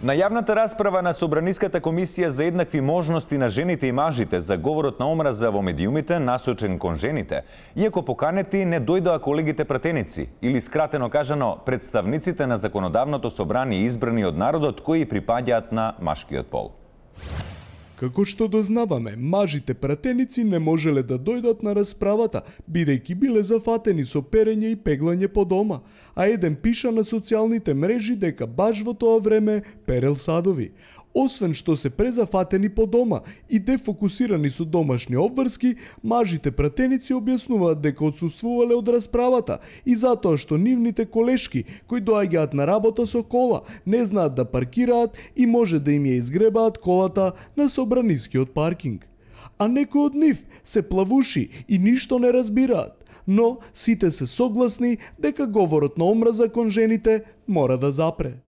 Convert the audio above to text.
На јавната расправа на Собраниската комисија за еднакви можности на жените и мажите за говорот на омраза во медиумите насочен кон жените, иако поканети не дојдоа колегите пратеници, или скратено кажано, представниците на законодавното собрание избрани од народот кои припаѓаат на машкиот пол. Како што дознаваме, мажите пратеници не можеле да дојдат на расправата, бидејќи биле зафатени со перење и пеглање по дома, а еден пиша на социјалните мрежи дека баш во тоа време перел садови. Освен што се презафатени по дома и дефокусирани со домашни обврски, мажите пратеници објаснуваат дека отсуствувале од расправата и затоа што нивните колешки кои доаѓаат на работа со кола не знаат да паркираат и може да им ја изгребаат колата на Собранискиот паркинг. А некои од нив се плавуши и ништо не разбираат, но сите се согласни дека говорот на омраза кон жените мора да запре.